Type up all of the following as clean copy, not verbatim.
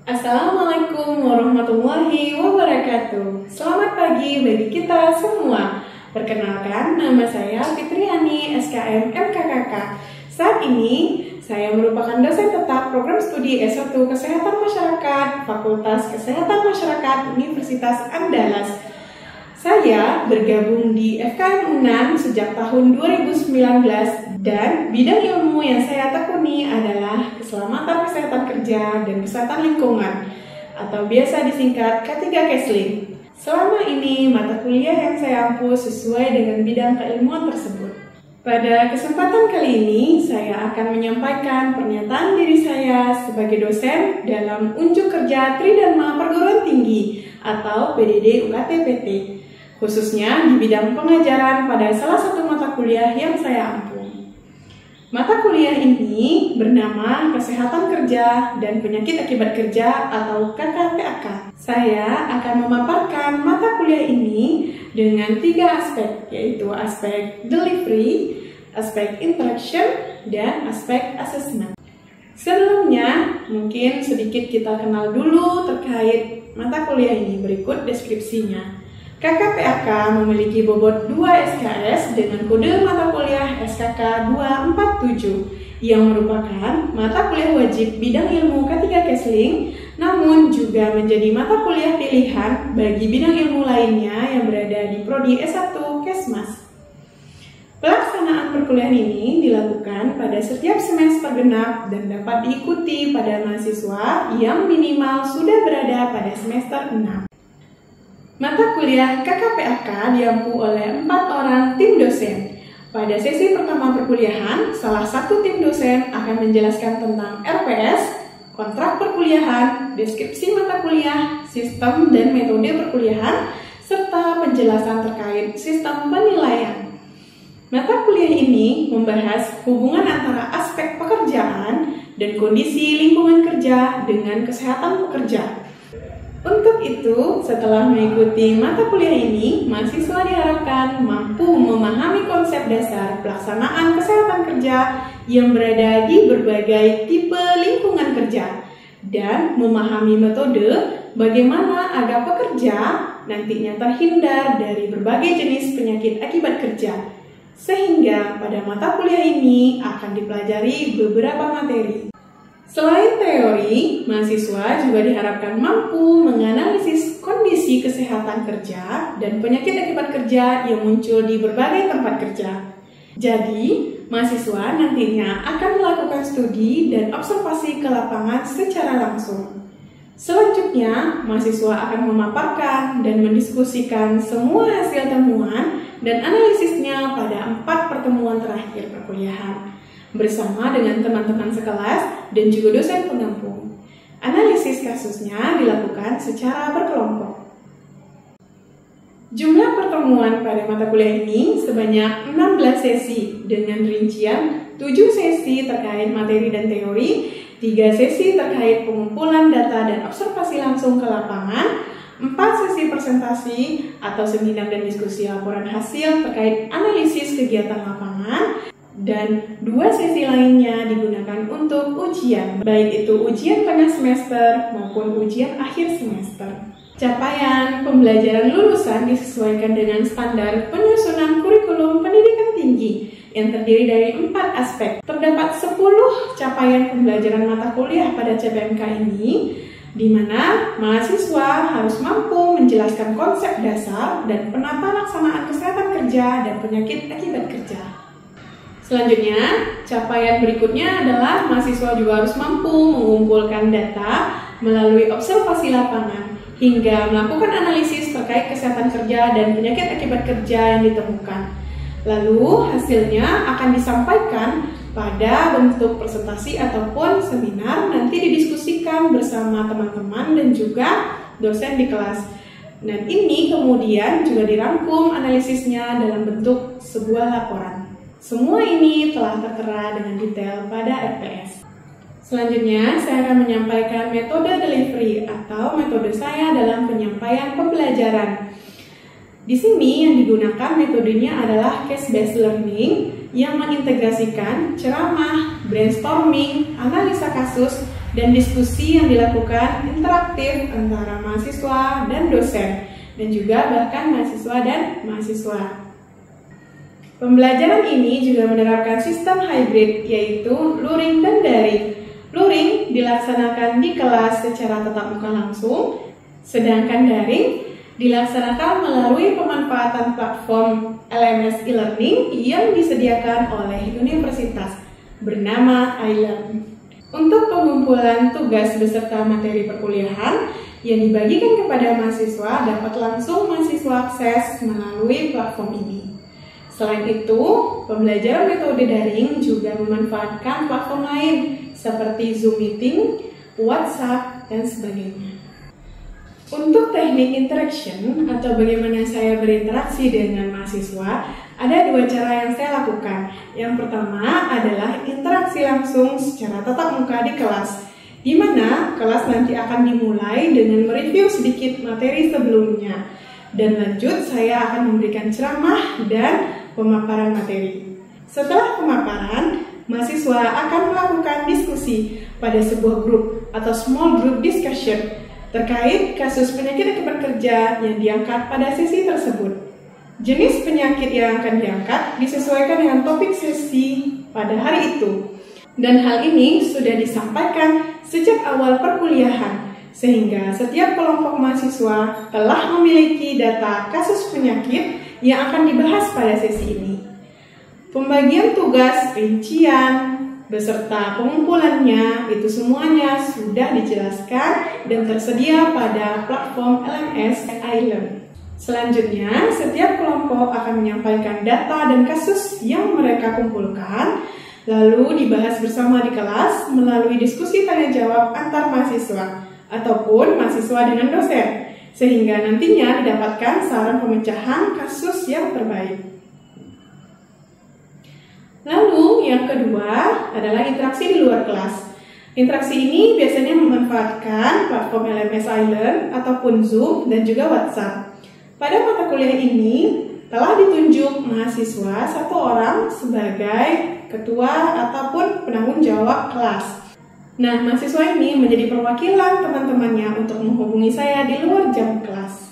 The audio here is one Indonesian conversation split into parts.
Assalamualaikum warahmatullahi wabarakatuh. Selamat pagi bagi kita semua. Perkenalkan, nama saya Fitriani, SKM MKKK. Saat ini, saya merupakan dosen tetap program studi S1 Kesehatan Masyarakat, Fakultas Kesehatan Masyarakat, Universitas Andalas. Saya bergabung di FKM UNAN sejak tahun 2019 dan bidang ilmu yang saya tekuni adalah keselamatan kesehatan kerja dan kesehatan lingkungan atau biasa disingkat K3 Kesling. Selama ini mata kuliah yang saya ampu sesuai dengan bidang keilmuan tersebut. Pada kesempatan kali ini saya akan menyampaikan pernyataan diri saya sebagai dosen dalam Unjuk Kerja Tridharma Perguruan Tinggi atau PDD UKT PT. Khususnya di bidang pengajaran pada salah satu mata kuliah yang saya ampu. Mata kuliah ini bernama Kesehatan Kerja dan Penyakit Akibat Kerja atau KKPAK. Saya akan memaparkan mata kuliah ini dengan 3 aspek, yaitu aspek delivery, aspek interaction, dan aspek assessment. Sebelumnya, mungkin sedikit kita kenal dulu terkait mata kuliah ini. Berikut deskripsinya. KKPAK memiliki bobot 2 SKS dengan kode mata kuliah SKK 247 yang merupakan mata kuliah wajib bidang ilmu K3 Kesling, namun juga menjadi mata kuliah pilihan bagi bidang ilmu lainnya yang berada di Prodi S1 Kesmas. Pelaksanaan perkuliahan ini dilakukan pada setiap semester genap dan dapat diikuti pada mahasiswa yang minimal sudah berada pada semester 6. Mata kuliah KKPAK diampu oleh 4 orang tim dosen. Pada sesi pertama perkuliahan, salah satu tim dosen akan menjelaskan tentang RPS, kontrak perkuliahan, deskripsi mata kuliah, sistem dan metode perkuliahan, serta penjelasan terkait sistem penilaian. Mata kuliah ini membahas hubungan antara aspek pekerjaan dan kondisi lingkungan kerja dengan kesehatan pekerja. Untuk itu, setelah mengikuti mata kuliah ini, mahasiswa diharapkan mampu memahami konsep dasar pelaksanaan kesehatan kerja yang berada di berbagai tipe lingkungan kerja dan memahami metode bagaimana agar pekerja nantinya terhindar dari berbagai jenis penyakit akibat kerja. Sehingga pada mata kuliah ini akan dipelajari beberapa materi. Selain teori, mahasiswa juga diharapkan mampu menganalisis kondisi kesehatan kerja dan penyakit akibat kerja yang muncul di berbagai tempat kerja. Jadi, mahasiswa nantinya akan melakukan studi dan observasi ke lapangan secara langsung. Selanjutnya, mahasiswa akan memaparkan dan mendiskusikan semua hasil temuan dan analisisnya pada 4 pertemuan terakhir perkuliahan bersama dengan teman-teman sekelas dan juga dosen pendamping. Analisis kasusnya dilakukan secara berkelompok. Jumlah pertemuan pada mata kuliah ini sebanyak 16 sesi dengan rincian 7 sesi terkait materi dan teori, 3 sesi terkait pengumpulan data dan observasi langsung ke lapangan, 4 sesi presentasi atau seminar dan diskusi laporan hasil terkait analisis kegiatan lapangan, dan 2 sesi lainnya digunakan untuk ujian, baik itu ujian tengah semester maupun ujian akhir semester. Capaian pembelajaran lulusan disesuaikan dengan standar penyusunan kurikulum pendidikan tinggi yang terdiri dari 4 aspek. Terdapat 10 capaian pembelajaran mata kuliah pada CPMK ini, di mana mahasiswa harus mampu menjelaskan konsep dasar dan penata laksanaan kesehatan kerja dan penyakit akibat kerja. Selanjutnya, capaian berikutnya adalah mahasiswa juga harus mampu mengumpulkan data melalui observasi lapangan hingga melakukan analisis terkait kesehatan kerja dan penyakit akibat kerja yang ditemukan. Lalu, hasilnya akan disampaikan pada bentuk presentasi ataupun seminar, nanti didiskusikan bersama teman-teman dan juga dosen di kelas. Dan ini kemudian juga dirangkum analisisnya dalam bentuk sebuah laporan. Semua ini telah tertera dengan detail pada RPS. Selanjutnya, saya akan menyampaikan metode delivery atau metode saya dalam penyampaian pembelajaran. Di sini yang digunakan metodenya adalah case-based learning yang mengintegrasikan ceramah, brainstorming, analisa kasus, dan diskusi yang dilakukan interaktif antara mahasiswa dan dosen, dan juga bahkan mahasiswa dan mahasiswa. Pembelajaran ini juga menerapkan sistem hybrid, yaitu luring dan daring. Luring dilaksanakan di kelas secara tatap muka langsung, sedangkan daring dilaksanakan melalui pemanfaatan platform LMS e-learning yang disediakan oleh universitas bernama iLearn. Untuk pengumpulan tugas beserta materi perkuliahan yang dibagikan kepada mahasiswa dapat langsung mahasiswa akses melalui platform ini. Selain itu, pembelajaran metode daring juga memanfaatkan platform lain seperti Zoom Meeting, WhatsApp, dan sebagainya. Untuk teknik interaction atau bagaimana saya berinteraksi dengan mahasiswa, ada dua cara yang saya lakukan. Yang pertama adalah interaksi langsung secara tatap muka di kelas, di mana kelas nanti akan dimulai dengan mereview sedikit materi sebelumnya. Dan lanjut, saya akan memberikan ceramah dan pemaparan materi. Setelah pemaparan, mahasiswa akan melakukan diskusi pada sebuah grup atau small group discussion terkait kasus penyakit akibat kerja yang diangkat pada sesi tersebut. Jenis penyakit yang akan diangkat disesuaikan dengan topik sesi pada hari itu. Dan hal ini sudah disampaikan sejak awal perkuliahan, sehingga setiap kelompok mahasiswa telah memiliki data kasus penyakit yang akan dibahas pada sesi ini. Pembagian tugas, rincian, beserta pengumpulannya itu semuanya sudah dijelaskan dan tersedia pada platform LMS iLearn. Selanjutnya, setiap kelompok akan menyampaikan data dan kasus yang mereka kumpulkan, lalu dibahas bersama di kelas melalui diskusi tanya jawab antar mahasiswa ataupun mahasiswa dengan dosen, sehingga nantinya didapatkan saran pemecahan kasus yang terbaik. Lalu yang kedua adalah interaksi di luar kelas. Interaksi ini biasanya memanfaatkan platform LMS iLearn ataupun Zoom dan juga WhatsApp. Pada mata kuliah ini telah ditunjuk mahasiswa satu orang sebagai ketua ataupun penanggung jawab kelas. Nah, mahasiswa ini menjadi perwakilan teman-temannya untuk menghubungi saya di luar jam kelas.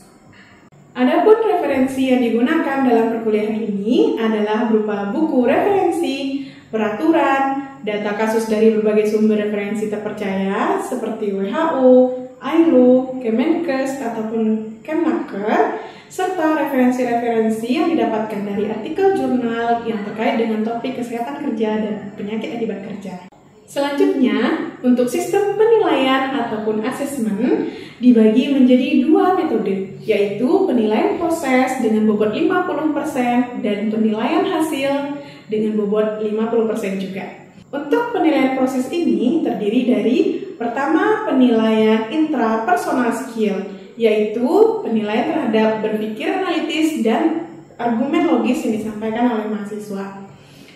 Adapun referensi yang digunakan dalam perkuliahan ini adalah berupa buku referensi, peraturan, data kasus dari berbagai sumber referensi terpercaya seperti WHO, ILO, Kemenkes, ataupun Kemnaker, serta referensi-referensi yang didapatkan dari artikel jurnal yang terkait dengan topik kesehatan kerja dan penyakit akibat kerja. Selanjutnya, untuk sistem penilaian ataupun asesmen dibagi menjadi dua metode, yaitu penilaian proses dengan bobot 50% dan penilaian hasil dengan bobot 50% juga. Untuk penilaian proses ini terdiri dari pertama penilaian intrapersonal skill, yaitu penilaian terhadap berpikir analitis dan argumen logis yang disampaikan oleh mahasiswa.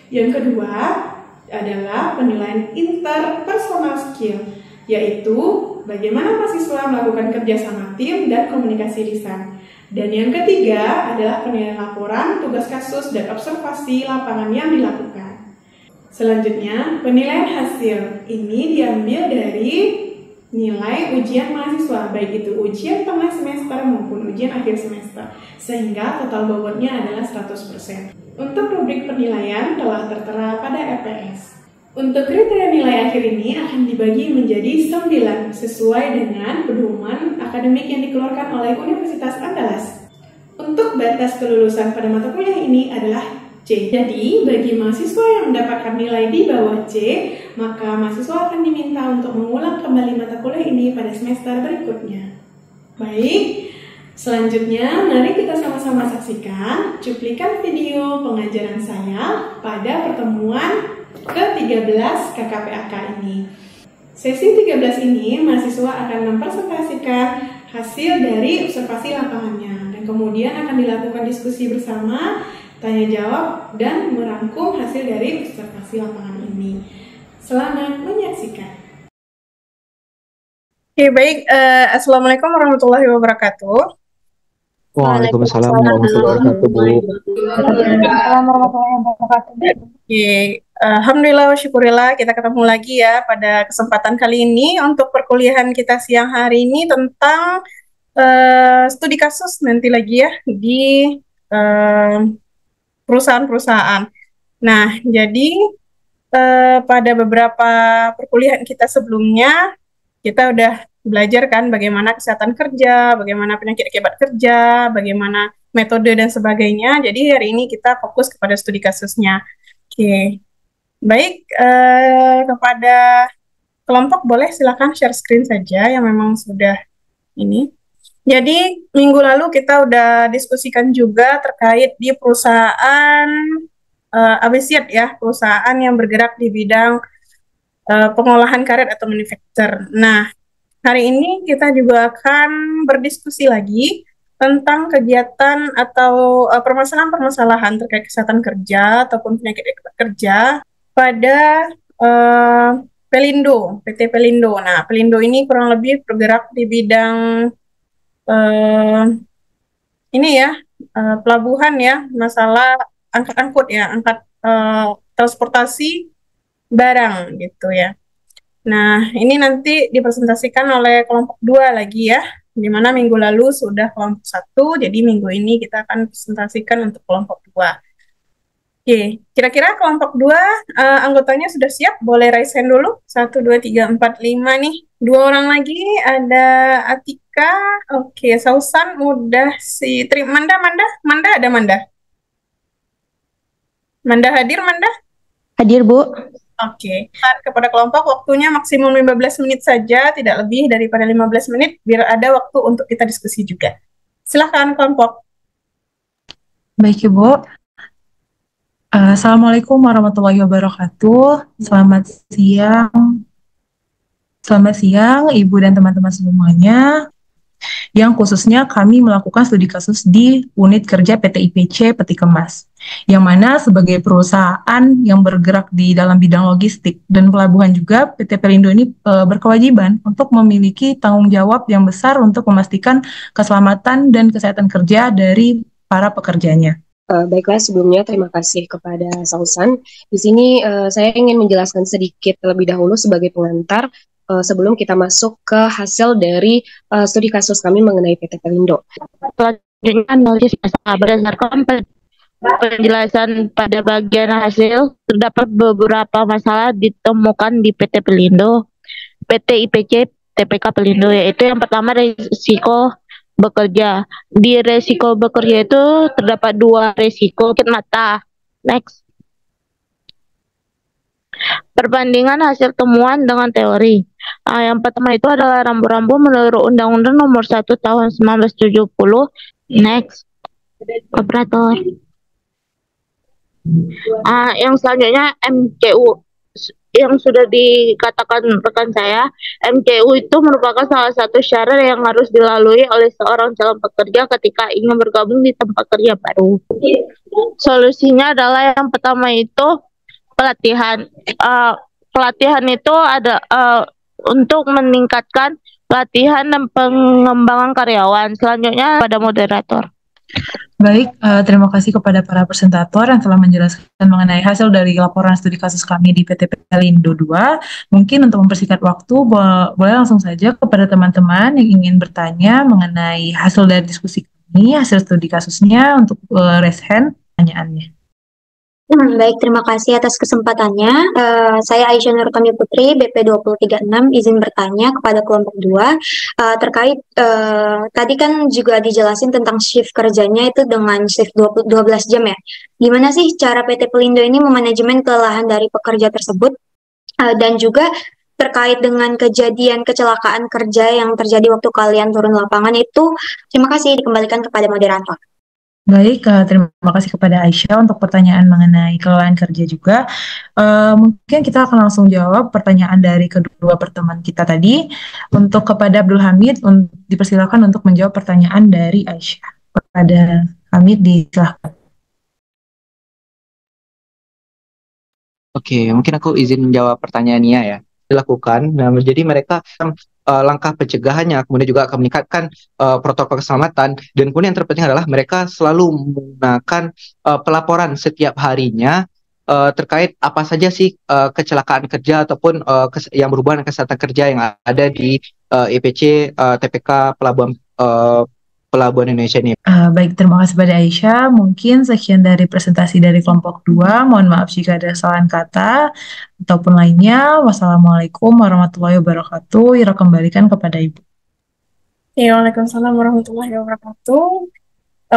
Yang kedua adalah penilaian interpersonal skill, yaitu bagaimana mahasiswa melakukan kerja sama tim dan komunikasi lisan. Dan yang ketiga adalah penilaian laporan, tugas kasus, dan observasi lapangan yang dilakukan. Selanjutnya, penilaian hasil ini diambil dari nilai ujian mahasiswa, baik itu ujian tengah semester maupun ujian akhir semester, sehingga total bobotnya adalah 100%. Untuk rubrik penilaian telah tertera pada EPS. Untuk kriteria nilai akhir ini akan dibagi menjadi 9 sesuai dengan pedoman akademik yang dikeluarkan oleh Universitas Andalas. Untuk batas kelulusan pada mata kuliah ini adalah C. Jadi, bagi mahasiswa yang mendapatkan nilai di bawah C, maka mahasiswa akan diminta untuk mengulang kembali mata kuliah ini pada semester berikutnya. Baik, selanjutnya mari kita sama-sama saksikan cuplikan video pengajaran saya pada pertemuan ke-13 KKPAK ini. Sesi 13 ini mahasiswa akan mempresentasikan hasil dari observasi lapangannya dan kemudian akan dilakukan diskusi bersama, tanya jawab, dan merangkum hasil dari observasi lapangan ini. Selamat menyaksikan. Oke, baik. Assalamualaikum warahmatullahi wabarakatuh. Waalaikumsalam Waalaikumsalam warahmatullahi wabarakatuh, Bu. Waalaikumsalam warahmatullahi wabarakatuh. Oke, Alhamdulillah wa syukurillah kita ketemu lagi ya pada kesempatan kali ini untuk perkuliahan kita siang hari ini tentang studi kasus nanti lagi ya di eh, perusahaan-perusahaan. Nah, jadi pada beberapa perkuliahan kita sebelumnya kita udah belajar kan bagaimana kesehatan kerja, bagaimana penyakit akibat kerja, bagaimana metode dan sebagainya. Jadi hari ini kita fokus kepada studi kasusnya. Oke, baik, kepada kelompok boleh silakan share screen saja yang memang sudah ini. Jadi minggu lalu kita udah diskusikan juga terkait di perusahaan Abesiat ya, perusahaan yang bergerak di bidang pengolahan karet atau manufacture. Nah, hari ini kita juga akan berdiskusi lagi tentang kegiatan atau permasalahan-permasalahan terkait kesehatan kerja ataupun penyakit kerja pada uh, Pelindo, PT Pelindo. Nah, Pelindo ini kurang lebih bergerak di bidang uh, ini ya, pelabuhan ya, masalah angkat-angkut ya, angkat transportasi barang gitu ya. Nah, ini nanti dipresentasikan oleh kelompok 2 lagi ya, di mana minggu lalu sudah kelompok 1, jadi minggu ini kita akan presentasikan untuk kelompok 2. Oke, kira-kira kelompok 2 anggotanya sudah siap? Boleh raise hand dulu. 1, 2, 3, 4, 5 nih. 2 orang lagi, ada Atika, oke, Sausan, udah si Manda, Manda ada Manda? Manda hadir, Manda? Hadir, Bu. Oke, kepada kelompok waktunya maksimum 15 menit saja, tidak lebih daripada 15 menit, biar ada waktu untuk kita diskusi juga. Silahkan kelompok. Baik, Ibu. Assalamualaikum warahmatullahi wabarakatuh. Selamat siang, Ibu dan teman-teman semuanya. Yang khususnya kami melakukan studi kasus di unit kerja PT IPC Peti Kemas, yang mana sebagai perusahaan yang bergerak di dalam bidang logistik dan pelabuhan juga, PT Pelindo ini berkewajiban untuk memiliki tanggung jawab yang besar untuk memastikan keselamatan dan kesehatan kerja dari para pekerjanya. Baiklah, sebelumnya terima kasih kepada Sausan. Di sini saya ingin menjelaskan sedikit terlebih dahulu sebagai pengantar sebelum kita masuk ke hasil dari studi kasus kami mengenai PT Pelindo. Selanjutnya analisis berdasarkan penjelasan pada bagian hasil, terdapat beberapa masalah ditemukan di PT Pelindo, PT IPC, TPK Pelindo, yaitu yang pertama risiko bekerja. Di resiko bekerja itu terdapat 2 resiko sakit mata. Next. Perbandingan hasil temuan dengan teori. Yang pertama itu adalah rambu-rambu menurut Undang-Undang Nomor 1 Tahun 1970. Next. Operator. Yang selanjutnya MCU. Yang sudah dikatakan rekan saya, MCU itu merupakan salah satu syarat yang harus dilalui oleh seorang calon pekerja ketika ingin bergabung di tempat kerja baru. Solusinya adalah yang pertama itu pelatihan. Pelatihan itu ada untuk meningkatkan pelatihan dan pengembangan karyawan. Selanjutnya pada moderator. Baik, terima kasih kepada para presentator yang telah menjelaskan mengenai hasil dari laporan studi kasus kami di PT Pelindo 2. Mungkin untuk mempersingkat waktu, boleh langsung saja kepada teman-teman yang ingin bertanya mengenai hasil dari diskusi kami, hasil studi kasusnya, untuk raise hand pertanyaannya. Baik, terima kasih atas kesempatannya. Saya Aisyah Nurutami Putri, BP 2036, izin bertanya kepada kelompok 2 terkait tadi kan juga dijelasin tentang shift kerjanya itu dengan shift 12 jam ya. Gimana sih cara PT Pelindo ini memanajemen kelelahan dari pekerja tersebut? Dan juga terkait dengan kejadian kecelakaan kerja yang terjadi waktu kalian turun lapangan itu, terima kasih, dikembalikan kepada moderator. Baik, terima kasih kepada Aisyah untuk pertanyaan mengenai kelelahan kerja juga. Mungkin kita akan langsung jawab pertanyaan dari kedua pertemuan kita tadi. Untuk kepada Abdul Hamid, dipersilakan untuk menjawab pertanyaan dari Aisyah. Kepada Hamid, disilahkan. Oke, mungkin aku izin menjawab pertanyaannya ya. Dilakukan. Nah, jadi mereka langkah pencegahannya, kemudian juga akan meningkatkan protokol keselamatan, dan kemudian yang terpenting adalah mereka selalu menggunakan pelaporan setiap harinya terkait apa saja sih kecelakaan kerja ataupun yang berhubungan dengan kesehatan kerja yang ada di IPC TPK Pelabuhan Indonesia ini. Baik, terima kasih pada Aisyah. Mungkin sekian dari presentasi dari kelompok 2. Mohon maaf jika ada kesalahan kata ataupun lainnya. Wassalamualaikum warahmatullahi wabarakatuh. Ira kembalikan kepada Ibu. Ya, Waalaikumsalam warahmatullahi wabarakatuh.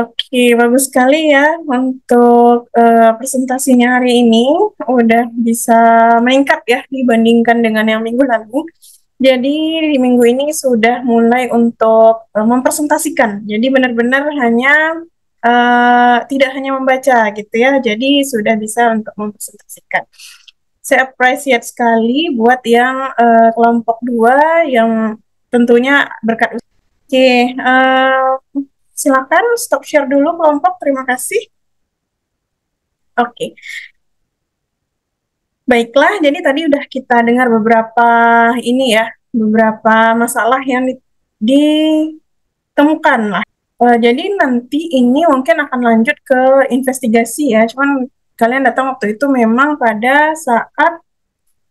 Oke, bagus sekali ya untuk presentasinya hari ini udah bisa meningkat ya dibandingkan dengan yang minggu lalu. Jadi di minggu ini sudah mulai untuk mempresentasikan. Jadi benar-benar hanya tidak hanya membaca gitu ya. Jadi sudah bisa untuk mempresentasikan. Saya appreciate sekali buat yang kelompok 2 yang tentunya berkat. Oke, silakan stop share dulu kelompok. Terima kasih. Oke. Baiklah, jadi tadi udah kita dengar beberapa beberapa masalah yang ditemukan lah. Jadi nanti ini mungkin akan lanjut ke investigasi ya. Cuman kalian datang waktu itu memang pada saat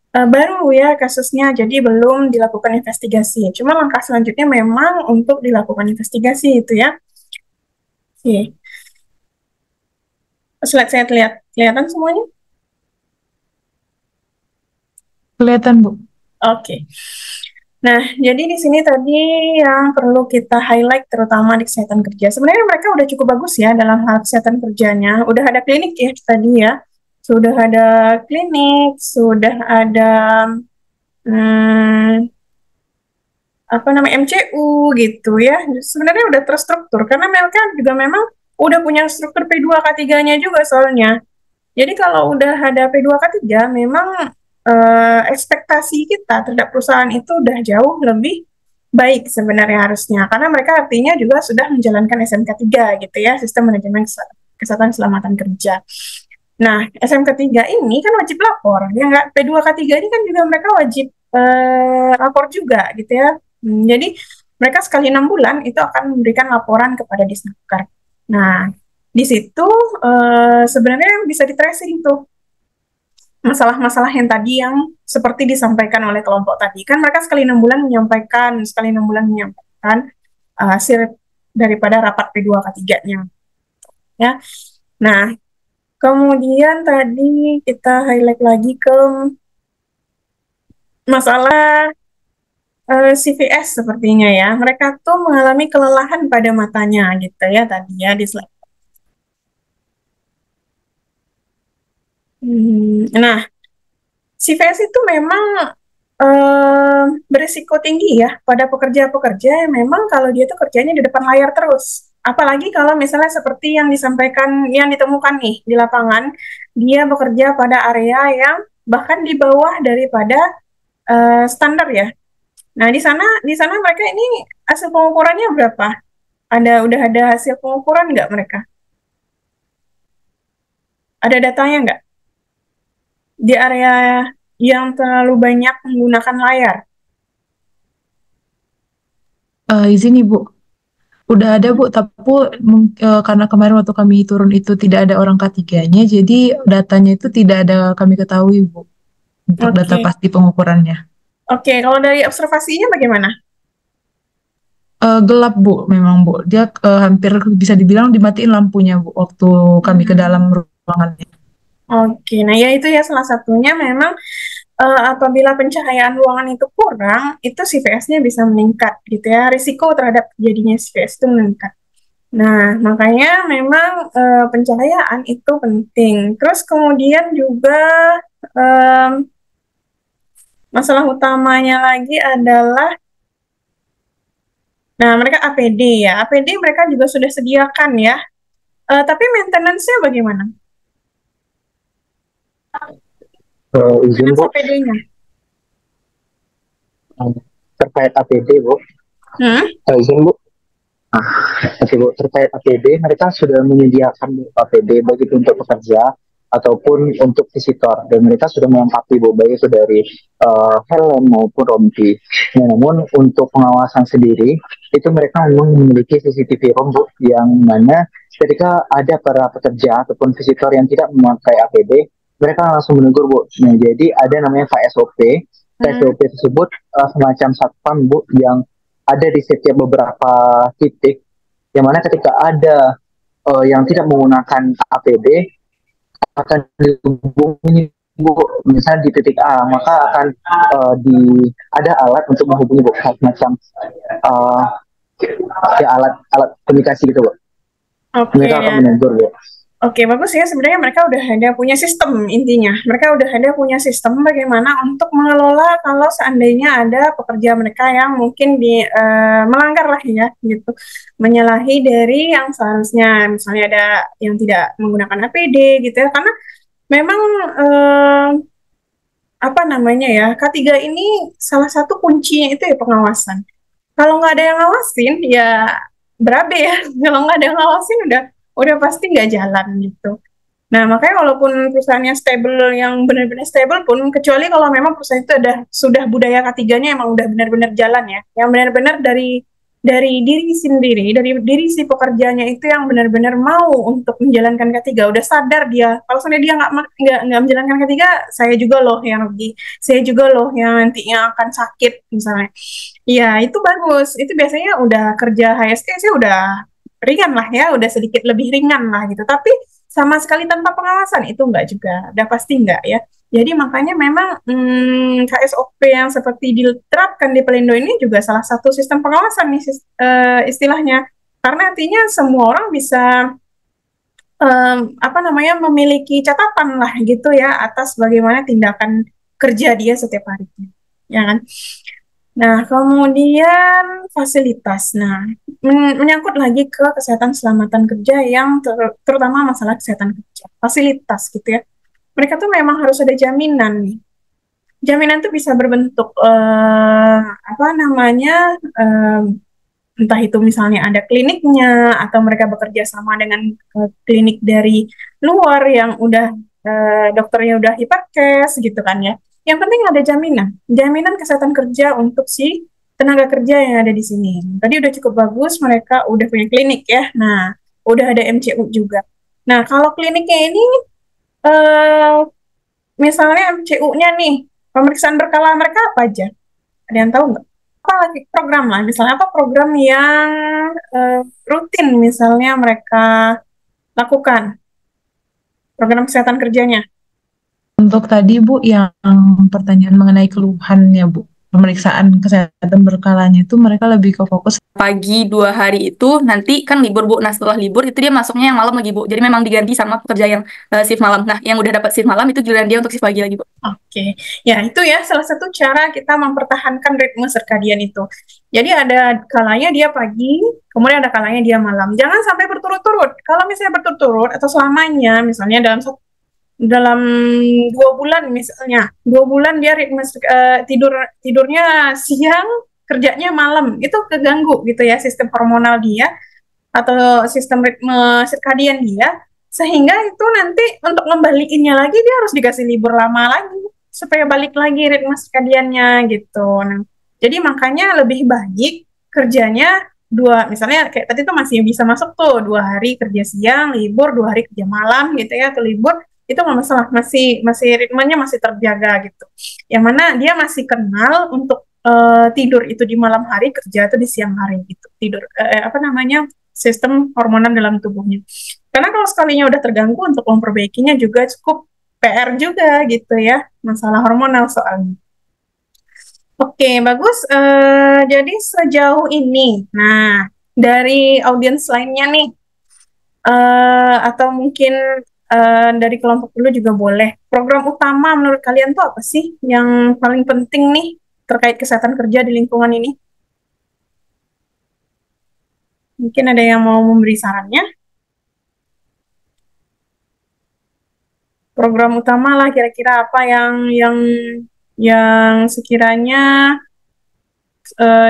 baru ya kasusnya, jadi belum dilakukan investigasi. Cuma langkah selanjutnya memang untuk dilakukan investigasi itu ya. Oke. Slide saya kelihatan semuanya? Kelihatan, Bu. Oke. Nah, jadi di sini tadi yang perlu kita highlight terutama di kesehatan kerja. Sebenarnya mereka udah cukup bagus ya dalam hal kesehatan kerjanya. Udah ada klinik ya tadi ya. Sudah ada klinik, sudah ada MCU gitu ya. Sebenarnya udah terstruktur karena mereka juga memang udah punya struktur P2K3-nya juga soalnya. Jadi kalau udah ada P2K3 memang ekspektasi kita terhadap perusahaan itu udah jauh lebih baik sebenarnya harusnya, karena mereka artinya juga sudah menjalankan SMK 3 gitu ya, Sistem Manajemen Kesehatan Keselamatan Kerja. Nah, SMK 3 ini kan wajib lapor, ya nggak? P2K3 ini kan juga mereka wajib lapor juga gitu ya. Jadi mereka sekali 6 bulan itu akan memberikan laporan kepada Disnaker. Nah, di situ sebenarnya bisa di-tracing tuh masalah-masalah yang tadi yang seperti disampaikan oleh kelompok tadi. Kan mereka sekali 6 bulan menyampaikan hasil daripada rapat P2K3-nya. Ya. Nah, kemudian tadi kita highlight lagi ke masalah CVS sepertinya ya. Mereka tuh mengalami kelelahan pada matanya gitu ya tadi ya di slide. Nah, CVS itu memang berisiko tinggi ya pada pekerja-pekerja yang memang kalau dia tuh kerjanya di depan layar terus. Apalagi kalau misalnya seperti yang disampaikan, yang ditemukan nih di lapangan, dia bekerja pada area yang bahkan di bawah daripada standar ya. Nah, di sana mereka ini hasil pengukurannya berapa? Udah ada hasil pengukuran nggak mereka? Ada datanya nggak? Di area yang terlalu banyak menggunakan layar. Izin Ibu, udah ada Bu, tapi karena kemarin waktu kami turun itu tidak ada orang K3-nya, jadi datanya itu tidak ada kami ketahui Bu, untuk data pasti pengukurannya. Oke, kalau dari observasinya bagaimana? Gelap Bu, memang Bu, dia hampir bisa dibilang dimatiin lampunya Bu, waktu kami ke dalam ruangannya. Oke, nah ya itu ya salah satunya memang apabila pencahayaan ruangan itu kurang, itu CVS-nya bisa meningkat gitu ya, risiko terhadap terjadinya CVS itu meningkat. Nah, makanya memang pencahayaan itu penting. Terus kemudian juga masalah utamanya lagi adalah, nah mereka APD ya, APD mereka juga sudah sediakan ya, tapi maintenance-nya bagaimana? Izin Bu, terkait APD Bu, izin Bu, Bu, terkait APD mereka sudah menyediakan APD baik itu untuk pekerja ataupun untuk visitor, dan mereka sudah melengkapi Bu, baik itu dari helm maupun rompi. Nah, namun untuk pengawasan sendiri itu mereka memang memiliki CCTV room Bu, yang mana ketika ada para pekerja ataupun visitor yang tidak memakai APD, mereka langsung menegur Bu. Nah, jadi ada namanya KSOP. KSOP tersebut semacam satpam Bu, yang ada di setiap beberapa titik, yang mana ketika ada yang tidak menggunakan APD akan dihubungi Bu, misalnya di titik A, maka akan ada alat untuk menghubungi Bu, semacam ya alat komunikasi gitu Bu. Mereka akan menegur Bu. Oke, bagus ya. Sebenarnya mereka udah ada punya sistem intinya. Mereka udah ada punya sistem bagaimana untuk mengelola kalau seandainya ada pekerja mereka yang mungkin melanggar lah ya, gitu, menyalahi dari yang seharusnya. Misalnya ada yang tidak menggunakan APD gitu ya. Karena memang apa namanya ya, K3 ini salah satu kuncinya itu ya pengawasan. Kalau nggak ada yang ngawasin ya berabe ya. Kalau nggak ada yang ngawasin udah pasti nggak jalan gitu. Nah, makanya walaupun perusahaannya stable, yang benar-benar stable pun, kecuali kalau memang perusahaan itu sudah budaya K3-nya emang udah benar-benar jalan ya, yang benar-benar dari diri sendiri, dari diri si pekerjanya itu yang benar-benar mau untuk menjalankan K3, udah sadar dia, kalau seandainya dia nggak menjalankan K3, saya juga loh yang rugi, saya juga loh yang nantinya akan sakit misalnya. Ya, itu bagus. Itu biasanya udah kerja HSE sih udah ringan lah ya, udah sedikit lebih ringan lah gitu. Tapi sama sekali tanpa pengawasan itu enggak juga, udah pasti enggak ya. Jadi makanya memang KSOP yang seperti diterapkan di Pelindo ini juga salah satu sistem pengawasan nih istilahnya. Karena artinya semua orang bisa memiliki catatan lah gitu ya atas bagaimana tindakan kerja dia setiap harinya, ya kan? Nah, kemudian fasilitas. Nah, menyangkut lagi ke kesehatan selamatan kerja yang terutama masalah kesehatan kerja. Fasilitas gitu ya. Mereka tuh memang harus ada jaminan nih. Jaminan tuh bisa berbentuk entah itu misalnya ada kliniknya atau mereka bekerja sama dengan klinik dari luar yang udah dokternya udah Hiperkes gitu kan ya. Yang penting ada jaminan kesehatan kerja untuk si tenaga kerja yang ada di sini. Tadi udah cukup bagus, mereka udah punya klinik ya. Nah, udah ada MCU juga. Nah, kalau kliniknya ini, misalnya MCU-nya nih, pemeriksaan berkala mereka apa aja? Ada yang tahu nggak? Apa lagi program lah, misalnya apa program yang rutin misalnya mereka lakukan? Program kesehatan kerjanya. Untuk tadi Bu, yang pertanyaan mengenai keluhannya Bu, pemeriksaan kesehatan berkalanya itu mereka lebih ke fokus pagi 2 hari itu nanti kan libur Bu. Nah setelah libur itu dia masuknya yang malam lagi Bu. Jadi memang diganti sama pekerja yang shift malam. Nah yang udah dapat shift malam itu giliran dia untuk shift pagi lagi Bu. Oke, ya itu ya salah satu cara kita mempertahankan ritme sirkadian itu. Jadi ada kalanya dia pagi, kemudian ada kalanya dia malam. Jangan sampai berturut-turut. Kalau misalnya berturut-turut atau selamanya, misalnya dalam 2 bulan misalnya, 2 bulan dia ritme tidurnya siang, kerjanya malam, itu keganggu gitu ya sistem hormonal dia atau sistem ritme sirkadian dia, sehingga itu nanti untuk ngembaliinnya lagi dia harus dikasih libur lama lagi supaya balik lagi ritme sirkadiannya gitu. Nah, jadi makanya lebih baik kerjanya misalnya kayak tadi tuh masih bisa masuk tuh 2 hari kerja siang, libur 2 hari kerja malam gitu ya, atau libur itu nggak masalah, masih ritmenya masih terjaga gitu. Yang mana dia masih kenal untuk tidur itu di malam hari, kerja itu di siang hari gitu. Tidur sistem hormonal dalam tubuhnya. Karena kalau sekalinya udah terganggu, untuk memperbaikinya juga cukup PR juga gitu ya, masalah hormonal soalnya. Oke, bagus. Jadi sejauh ini, nah dari audiens lainnya nih, atau mungkin dari kelompok dulu juga boleh. Program utama menurut kalian tuh apa sih yang paling penting nih terkait kesehatan kerja di lingkungan ini? Mungkin ada yang mau memberi sarannya? Program utama lah kira-kira apa yang sekiranya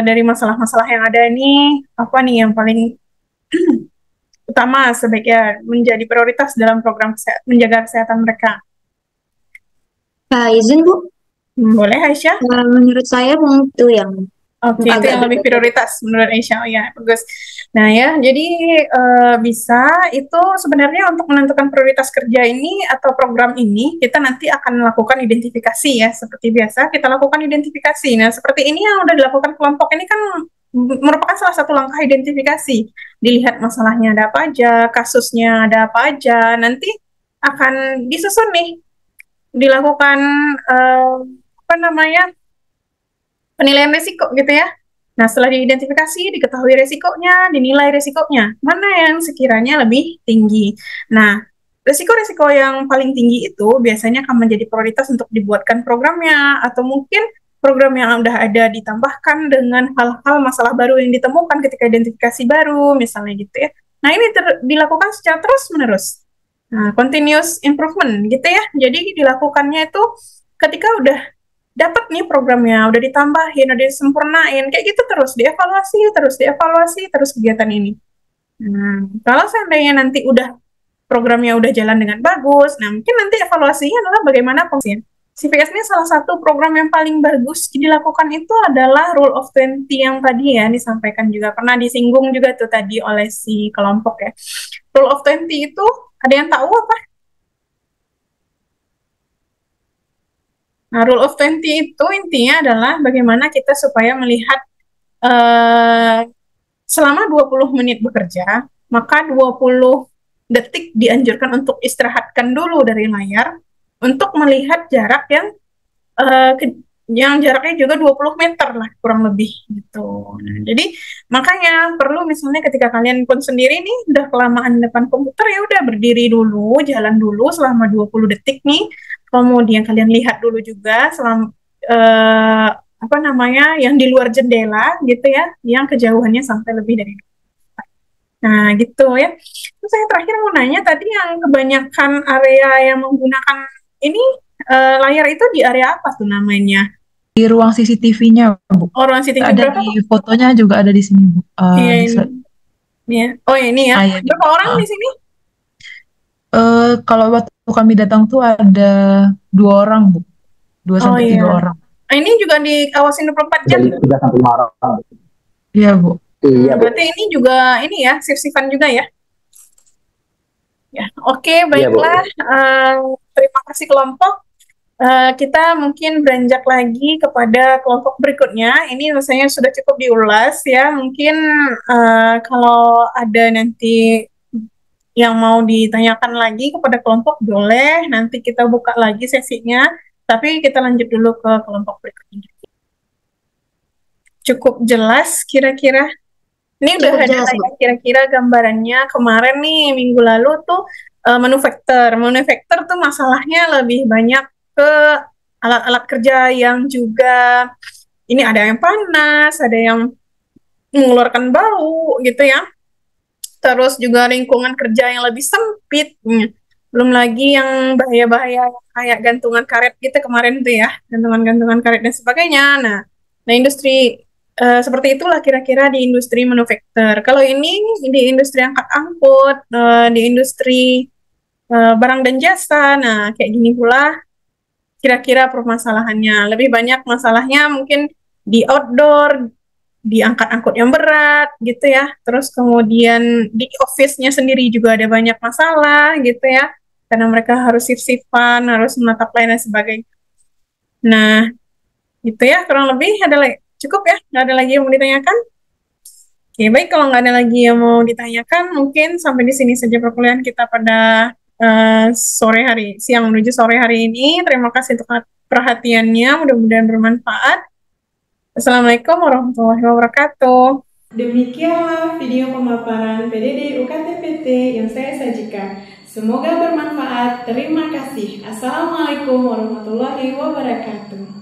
dari masalah-masalah yang ada ini, apa nih yang paling utama sebaiknya menjadi prioritas dalam program menjaga kesehatan mereka. Izin Bu, Boleh Aisyah? menurut saya itu yang Oke, itu yang lebih prioritas menurut Aisyah. Oh ya, bagus. Nah ya, jadi bisa itu sebenarnya untuk menentukan prioritas kerja ini atau program ini, kita nanti akan melakukan identifikasi ya, seperti biasa kita lakukan identifikasi. Nah, seperti ini yang udah dilakukan kelompok ini kan merupakan salah satu langkah identifikasi. Dilihat masalahnya ada apa aja, kasusnya ada apa aja, nanti akan disusun nih, dilakukan apa namanya, penilaian risiko gitu ya. Nah, setelah diidentifikasi, diketahui risikonya, dinilai risikonya, mana yang sekiranya lebih tinggi. Nah, risiko-risiko yang paling tinggi itu biasanya akan menjadi prioritas untuk dibuatkan programnya, atau mungkin program yang udah ada ditambahkan dengan hal-hal masalah baru yang ditemukan ketika identifikasi baru, misalnya gitu ya. Nah, ini dilakukan secara terus-menerus. Nah, continuous improvement gitu ya. Jadi dilakukannya itu ketika udah dapat nih programnya, udah ditambahin, udah disempurnain, kayak gitu terus terus kegiatan ini. Nah, kalau seandainya nanti programnya udah jalan dengan bagus, nah mungkin nanti evaluasinya adalah bagaimana fungsinya. CVS ini salah satu program yang paling bagus dilakukan itu adalah Rule of 20 yang tadi ya disampaikan juga, pernah disinggung juga tuh tadi oleh si kelompok ya. Rule of 20 itu ada yang tahu apa? Nah, Rule of 20 itu intinya adalah bagaimana kita supaya melihat selama 20 menit bekerja, maka 20 detik dianjurkan untuk istirahatkan dulu dari layar untuk melihat jarak yang jaraknya juga 20 meter lah kurang lebih gitu. Nah, jadi makanya perlu misalnya ketika kalian pun sendiri nih udah kelamaan depan komputer, ya udah berdiri dulu, jalan dulu selama 20 detik nih. Kemudian kalian lihat dulu juga selama apa namanya yang di luar jendela gitu ya, yang kejauhannya sampai lebih dari. Nah, gitu ya. Terus saya terakhir mau nanya tadi yang kebanyakan area yang menggunakan ini layar itu di area apa tuh namanya? Di ruang CCTV-nya, Bu. Oh, ruang CCTV ada berapa? Di fotonya juga ada di sini, Bu. Iya, ini ya. Oh, ini ya. Iya, berapa orang di sini? Kalau waktu kami datang tuh ada 2 orang, Bu. 2 sampai 3 orang. Ini juga diawasin 24 jam? Dari 3 sampai 5 orang. Iya, Bu. Iya, Bu. Berarti ini juga ini ya, shift-shiftan juga ya? Ya, oke, baiklah. Terima kasih kelompok. Kita mungkin beranjak lagi kepada kelompok berikutnya. Ini rasanya sudah cukup diulas ya. Mungkin kalau ada nanti yang mau ditanyakan lagi kepada kelompok boleh. Nanti kita buka lagi sesinya. Tapi kita lanjut dulu ke kelompok berikutnya. Cukup jelas kira-kira? Ini udah ada kira-kira gambarannya. Kemarin nih minggu lalu tuh manufaktur. Manufaktur tuh masalahnya lebih banyak ke alat-alat kerja yang juga ini ada yang panas, ada yang mengeluarkan bau gitu ya. Terus juga lingkungan kerja yang lebih sempit. Belum lagi yang bahaya-bahaya kayak gantungan karet gitu kemarin tuh ya, gantungan-gantungan karet dan sebagainya. Nah industri seperti itulah kira-kira di industri manufaktur. Kalau ini di industri angkut, di industri barang dan jasa, nah kayak gini pula kira-kira permasalahannya. Lebih banyak masalahnya mungkin di outdoor, di angkat-angkut yang berat gitu ya. Terus kemudian di office-nya sendiri juga ada banyak masalah gitu ya. Karena mereka harus shift-shiftan, harus menatap lain dan sebagainya. Nah, gitu ya, kurang lebih cukup ya, nggak ada lagi yang mau ditanyakan? Oke, baik, kalau nggak ada lagi yang mau ditanyakan, mungkin sampai di sini saja perkuliahan kita pada siang menuju sore hari ini. Terima kasih untuk perhatiannya, mudah-mudahan bermanfaat. Assalamualaikum warahmatullahi wabarakatuh. Demikianlah video pemaparan PDD UKT-PT yang saya sajikan. Semoga bermanfaat. Terima kasih. Assalamualaikum warahmatullahi wabarakatuh.